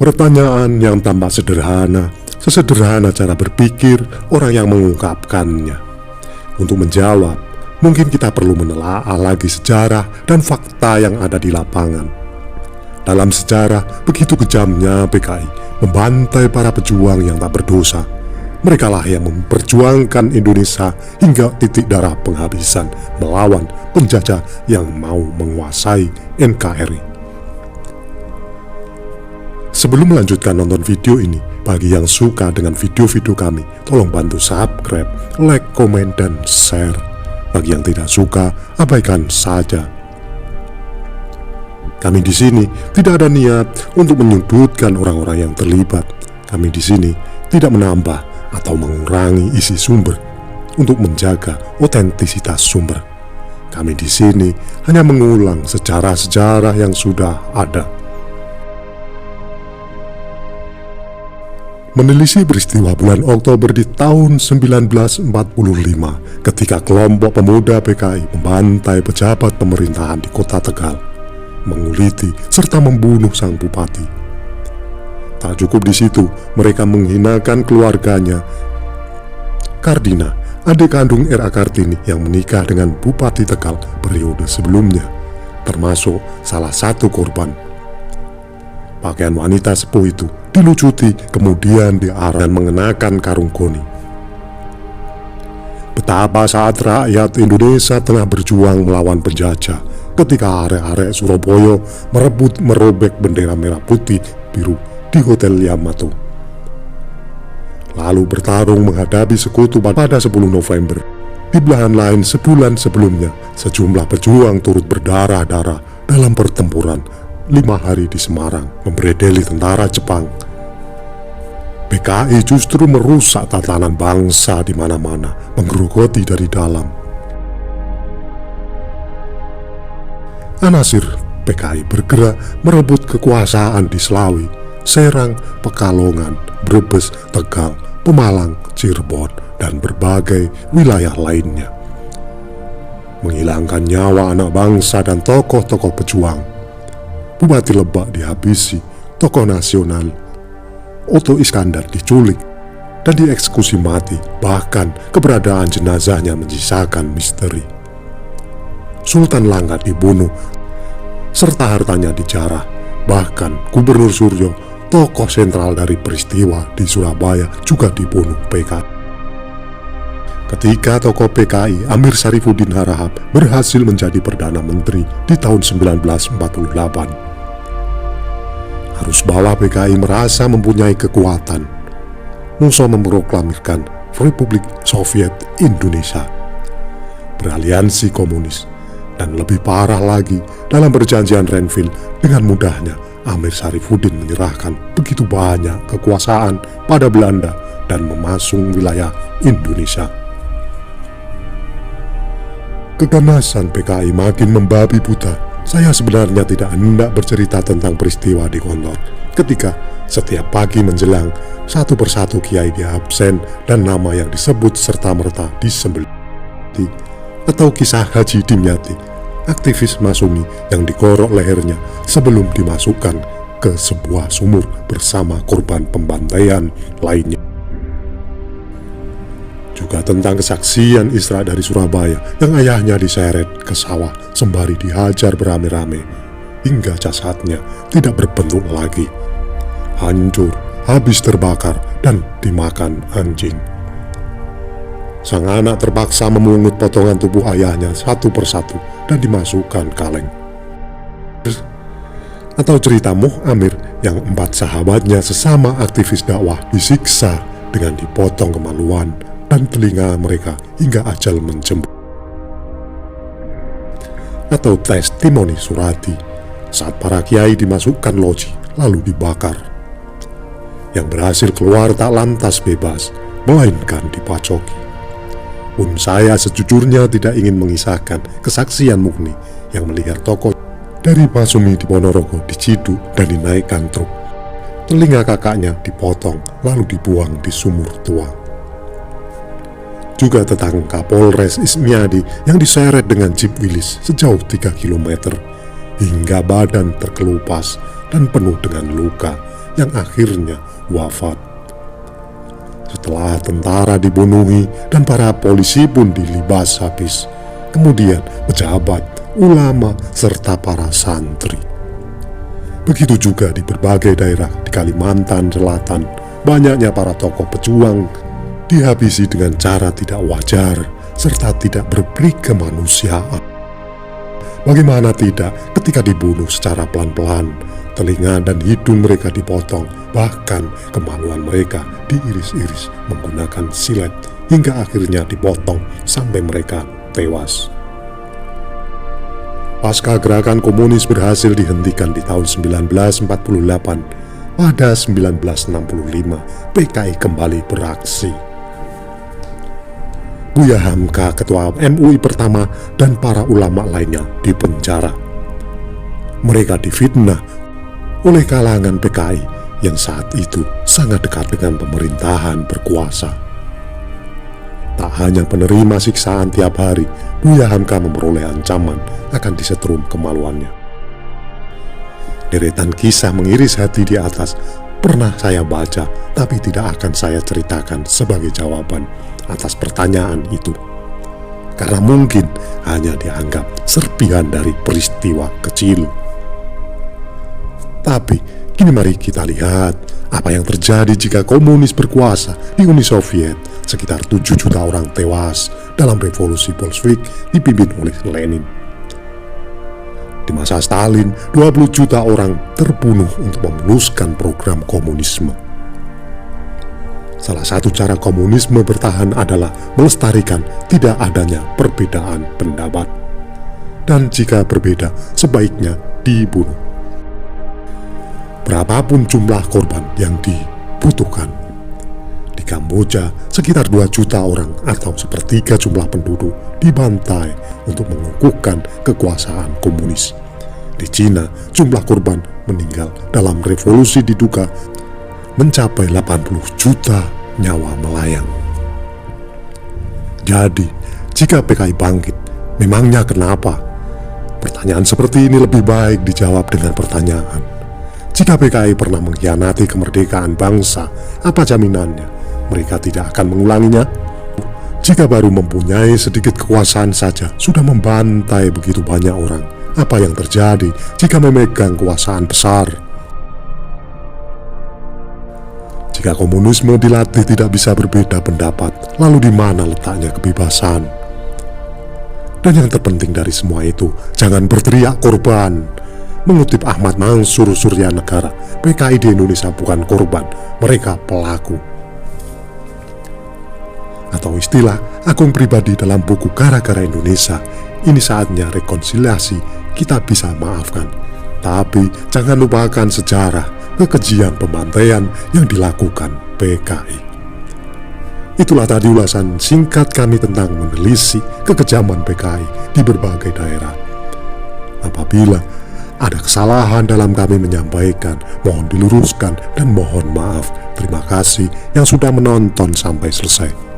Pertanyaan yang tampak sederhana, sesederhana cara berpikir orang yang mengungkapkannya. Untuk menjawab, mungkin kita perlu menelaah lagi sejarah dan fakta yang ada di lapangan. Dalam sejarah, begitu kejamnya PKI membantai para pejuang yang tak berdosa. Merekalah yang memperjuangkan Indonesia hingga titik darah penghabisan melawan penjajah yang mau menguasai NKRI. Sebelum melanjutkan nonton video ini, bagi yang suka dengan video-video kami, tolong bantu subscribe, like, komen, dan share. Bagi yang tidak suka, abaikan saja. Kami di sini tidak ada niat untuk menyudutkan orang-orang yang terlibat. Kami di sini tidak menambah atau mengurangi isi sumber untuk menjaga otentisitas sumber. Kami di sini hanya mengulang sejarah-sejarah yang sudah ada. Menelisik peristiwa bulan Oktober di tahun 1945 ketika kelompok pemuda PKI membantai pejabat pemerintahan di kota Tegal, menguliti serta membunuh sang bupati. Tak cukup di situ, mereka menghinakan keluarganya. Kardina, adik kandung R.A. Kartini yang menikah dengan Bupati Tegal periode sebelumnya, termasuk salah satu korban. Pakaian wanita sepuh itu dilucuti, kemudian diarah dan mengenakan karung goni. Betapa saat rakyat Indonesia tengah berjuang melawan penjajah, ketika arek-arek Surabaya merobek bendera merah putih biru di Hotel Yamato, lalu bertarung menghadapi sekutu pada 10 November. Di belahan lain, sebulan sebelumnya, sejumlah pejuang turut berdarah-darah dalam pertempuran 5 hari di Semarang membredeli tentara Jepang. PKI justru merusak tatanan bangsa di mana-mana, menggerogoti dari dalam. Anasir PKI bergerak merebut kekuasaan di Slawi, Serang, Pekalongan, Brebes, Tegal, Pemalang, Cirebon, dan berbagai wilayah lainnya. Menghilangkan nyawa anak bangsa dan tokoh-tokoh pejuang. Bupati Lebak dihabisi, tokoh nasional Otto Iskandar diculik dan dieksekusi mati, bahkan keberadaan jenazahnya menyisakan misteri. Sultan Langkat dibunuh, serta hartanya dijarah. Bahkan Gubernur Suryo, tokoh sentral dari peristiwa di Surabaya, juga dibunuh PKI. Ketika tokoh PKI Amir Syarifuddin Harahap berhasil menjadi Perdana Menteri di tahun 1948, arus bawah PKI merasa mempunyai kekuatan. Musuh memproklamirkan Republik Soviet Indonesia, beraliansi komunis, dan lebih parah lagi, dalam perjanjian Renville dengan mudahnya Amir Syarifuddin menyerahkan begitu banyak kekuasaan pada Belanda dan memasung wilayah Indonesia. Keganasan PKI makin membabi buta. Saya sebenarnya tidak hendak bercerita tentang peristiwa di Gontor ketika setiap pagi menjelang satu persatu kiai diabsen dan nama yang disebut serta-merta disembelih, atau kisah Haji Dimyati, aktivis Masyumi yang digorok lehernya sebelum dimasukkan ke sebuah sumur bersama korban pembantaian lainnya. Juga tentang kesaksian Isra dari Surabaya yang ayahnya diseret ke sawah sembari dihajar beramai-ramai hingga jasadnya tidak berbentuk lagi, hancur, habis terbakar, dan dimakan anjing. Sang anak terpaksa memungut potongan tubuh ayahnya satu persatu dan dimasukkan kaleng. Atau cerita Moh Amir yang 4 sahabatnya sesama aktivis dakwah disiksa dengan dipotong kemaluan dan telinga mereka hingga ajal menjemput. Atau testimoni Surati saat para kiai dimasukkan loji lalu dibakar. Yang berhasil keluar tak lantas bebas, melainkan dipacoki. Pun saya sejujurnya tidak ingin mengisahkan kesaksian Mukni yang melihat tokoh dari Masyumi di Ponorogo diciduk dan dinaikkan truk. Telinga kakaknya dipotong lalu dibuang di sumur tua. Juga tentang Kapolres Ismiadi yang diseret dengan jeep Willys sejauh 3 km hingga badan terkelupas dan penuh dengan luka yang akhirnya wafat. Setelah tentara dibunuhi dan para polisi pun dilibas habis, kemudian pejabat, ulama, serta para santri. Begitu juga di berbagai daerah di Kalimantan Selatan, banyaknya para tokoh pejuang dihabisi dengan cara tidak wajar serta tidak berperi kemanusiaan. Bagaimana tidak ketika dibunuh secara pelan-pelan, telinga dan hidung mereka dipotong, bahkan kemaluan mereka diiris-iris menggunakan silet hingga akhirnya dipotong sampai mereka tewas. Pasca gerakan komunis berhasil dihentikan di tahun 1948, pada 1965 PKI kembali beraksi. Buya Hamka, ketua MUI pertama, dan para ulama lainnya dipenjara. Mereka difitnah oleh kalangan PKI yang saat itu sangat dekat dengan pemerintahan berkuasa. Tak hanya penerima siksaan tiap hari, Buya Hamka memperoleh ancaman akan disetrum kemaluannya. Deretan kisah mengiris hati di atas pernah saya baca, tapi tidak akan saya ceritakan sebagai jawaban atas pertanyaan itu, karena mungkin hanya dianggap serpihan dari peristiwa kecil. Tapi kini mari kita lihat apa yang terjadi jika komunis berkuasa di Uni Soviet. Sekitar 7 juta orang tewas dalam revolusi Bolshevik dipimpin oleh Lenin. Di masa Stalin, 20 juta orang terbunuh untuk memuluskan program komunisme. Salah satu cara komunisme bertahan adalah melestarikan tidak adanya perbedaan pendapat. Dan jika berbeda, sebaiknya dibunuh. Berapapun jumlah korban yang dibutuhkan. Di Kamboja, sekitar 2 juta orang atau sepertiga jumlah penduduk dibantai untuk mengukuhkan kekuasaan komunis. Di Cina, jumlah korban meninggal dalam revolusi diduga mencapai 80 juta nyawa melayang. Jadi, jika PKI bangkit, memangnya kenapa? Pertanyaan seperti ini lebih baik dijawab dengan pertanyaan. Jika PKI pernah mengkhianati kemerdekaan bangsa, apa jaminannya mereka tidak akan mengulanginya? Jika baru mempunyai sedikit kekuasaan saja sudah membantai begitu banyak orang, apa yang terjadi jika memegang kekuasaan besar? Jika komunisme dilatih tidak bisa berbeda pendapat, lalu di mana letaknya kebebasan? Dan yang terpenting dari semua itu, jangan berteriak korban. Mengutip Ahmad Mansur Suryanegara, PKI di Indonesia bukan korban, mereka pelaku. Atau istilah akun pribadi dalam buku Gara-Gara Indonesia, ini saatnya rekonsiliasi, kita bisa maafkan. Tapi jangan lupakan sejarah kekejian pembantaian yang dilakukan PKI. Itulah tadi ulasan singkat kami tentang menelisik kekejaman PKI di berbagai daerah. Apabila ada kesalahan dalam kami menyampaikan, mohon diluruskan dan mohon maaf. Terima kasih yang sudah menonton sampai selesai.